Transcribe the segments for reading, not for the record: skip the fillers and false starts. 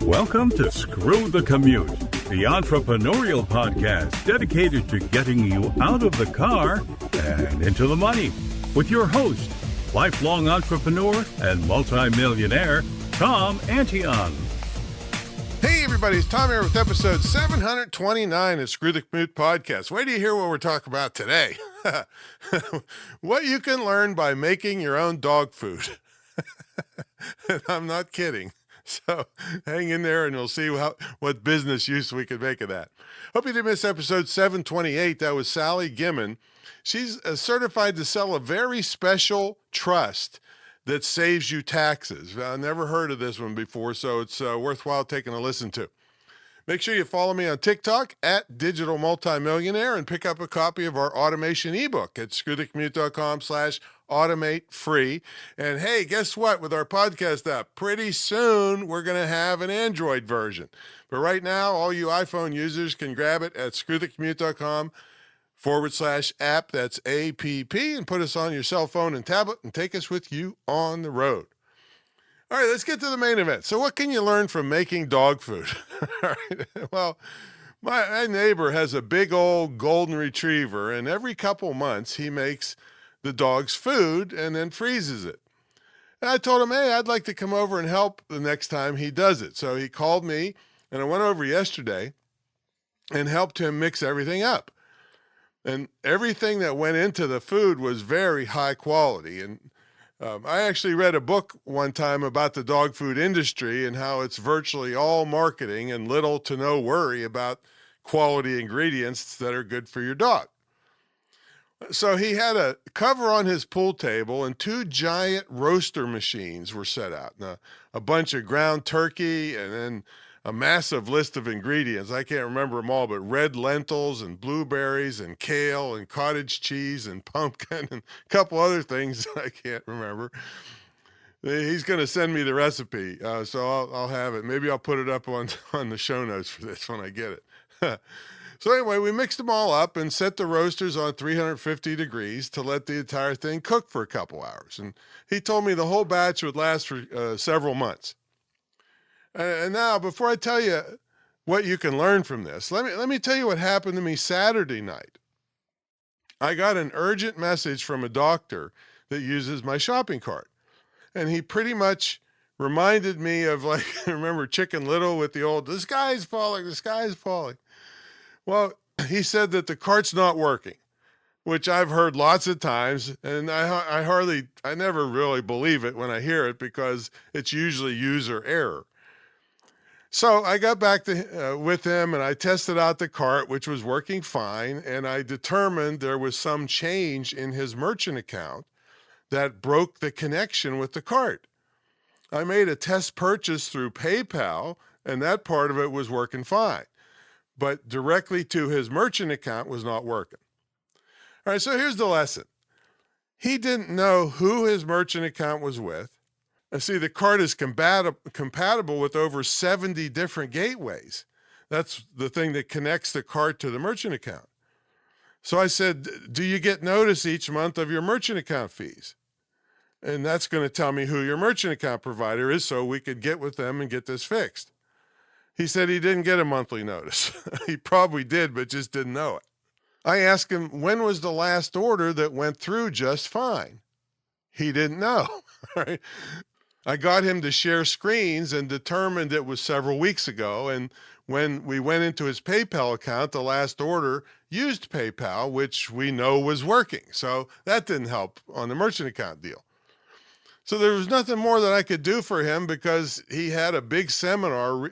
Welcome to Screw the Commute, the entrepreneurial podcast dedicated to getting you out of the car and into the money. With your host, lifelong entrepreneur and multimillionaire, Tom Antion. Hey everybody, it's Tom here with episode 729 of Screw the Commute podcast. Wait till you hear what we're talking about today. What you can learn by making your own dog food. And I'm not kidding. So hang in there and you'll see what business use we could make of that. Hope you didn't miss episode 728. That was Sally Gimmon. She's certified to sell a very special trust that saves you taxes. I never heard of this one before, so it's worthwhile taking a listen to. Make sure you follow me on TikTok at Digital Multimillionaire and pick up a copy of our automation ebook at screwthecommute.com/automate free. And hey, guess what? With our podcast app, pretty soon we're going to have an Android version. But right now, all you iPhone users can grab it at screwthecommute.com/app. That's APP, and put us on your cell phone and tablet and take us with you on the road. All right, let's get to the main event. So what can you learn from making dog food? All right. Well, my neighbor has a big old golden retriever, and every couple months he makes the dog's food and then freezes it. And I told him, hey, I'd like to come over and help the next time he does it. So he called me, and I went over yesterday and helped him mix everything up. And everything that went into the food was very high quality. And I actually read a book one time about the dog food industry and how it's virtually all marketing and little to no worry about quality ingredients that are good for your dog. So he had a cover on his pool table and two giant roaster machines were set out. Now, a bunch of ground turkey and then a massive list of ingredients. I can't remember them all, but red lentils and blueberries and kale and cottage cheese and pumpkin and a couple other things I can't remember. He's going to send me the recipe, so I'll have it. Maybe I'll put it up on the show notes for this when I get it. So anyway, we mixed them all up and set the roasters on 350 degrees to let the entire thing cook for a couple hours. And he told me the whole batch would last for several months. And now, before I tell you what you can learn from this, let me tell you what happened to me Saturday night. I got an urgent message from a doctor that uses my shopping cart. And he pretty much reminded me of, like, remember Chicken Little with the old, the sky's falling, the sky's falling. Well, he said that the cart's not working, which I've heard lots of times, and I never really believe it when I hear it because it's usually user error. So I got back with him and I tested out the cart, which was working fine. And I determined there was some change in his merchant account that broke the connection with the cart. I made a test purchase through PayPal and that part of it was working fine, but directly to his merchant account was not working. All right, so here's the lesson. He didn't know who his merchant account was with. And see, the cart is compatible with over 70 different gateways. That's the thing that connects the cart to the merchant account. So I said, do you get notice each month of your merchant account fees? And that's going to tell me who your merchant account provider is so we could get with them and get this fixed. He said he didn't get a monthly notice. He probably did, but just didn't know it. I asked him, when was the last order that went through just fine? He didn't know. Right? I got him to share screens and determined it was several weeks ago. And when we went into his PayPal account, the last order used PayPal, which we know was working. So that didn't help on the merchant account deal. So there was nothing more that I could do for him because he had a big seminar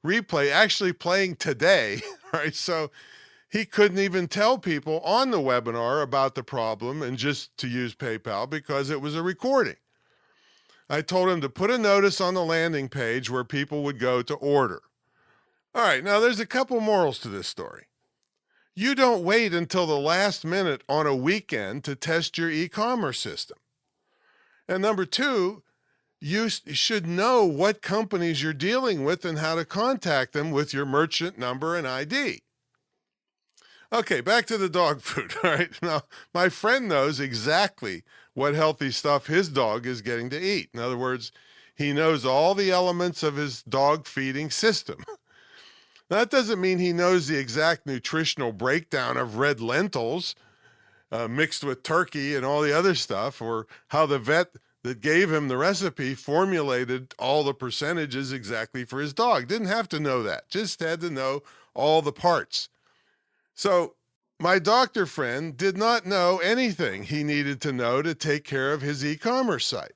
replay actually playing today, right? So he couldn't even tell people on the webinar about the problem and just to use PayPal because it was a recording. I told him to put a notice on the landing page where people would go to order. All right, now there's a couple morals to this story. You don't wait until the last minute on a weekend to test your e-commerce system. And number two, you should know what companies you're dealing with and how to contact them with your merchant number and ID. Okay, back to the dog food. All right, now my friend knows exactly what healthy stuff his dog is getting to eat. In other words, he knows all the elements of his dog feeding system. That doesn't mean he knows the exact nutritional breakdown of red lentils mixed with turkey and all the other stuff, or how the vet that gave him the recipe formulated all the percentages exactly for his dog. Didn't have to know that, just had to know all the parts. So my doctor friend did not know anything he needed to know to take care of his e-commerce site.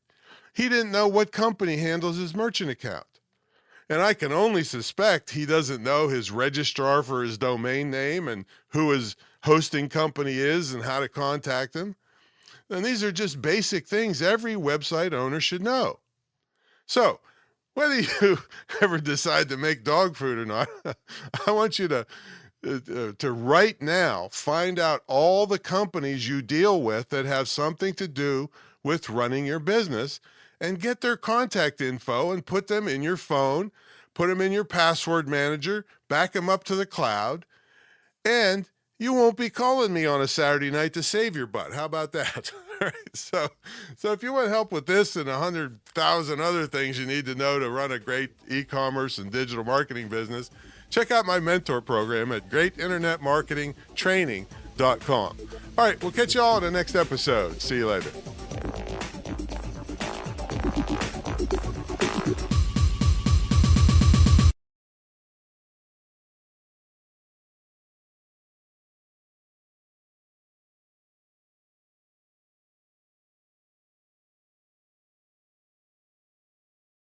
He didn't know what company handles his merchant account. And I can only suspect he doesn't know his registrar for his domain name and who his hosting company is and how to contact him. And these are just basic things every website owner should know. So whether you ever decide to make dog food or not, I want you to right now find out all the companies you deal with that have something to do with running your business, and get their contact info and put them in your phone, put them in your password manager, back them up to the cloud, and you won't be calling me on a Saturday night to save your butt. How about that? So if you want help with this and 100,000 other things you need to know to run a great e-commerce and digital marketing business, check out my mentor program at greatinternetmarketingtraining.com. All right, we'll catch you all in the next episode. See you later.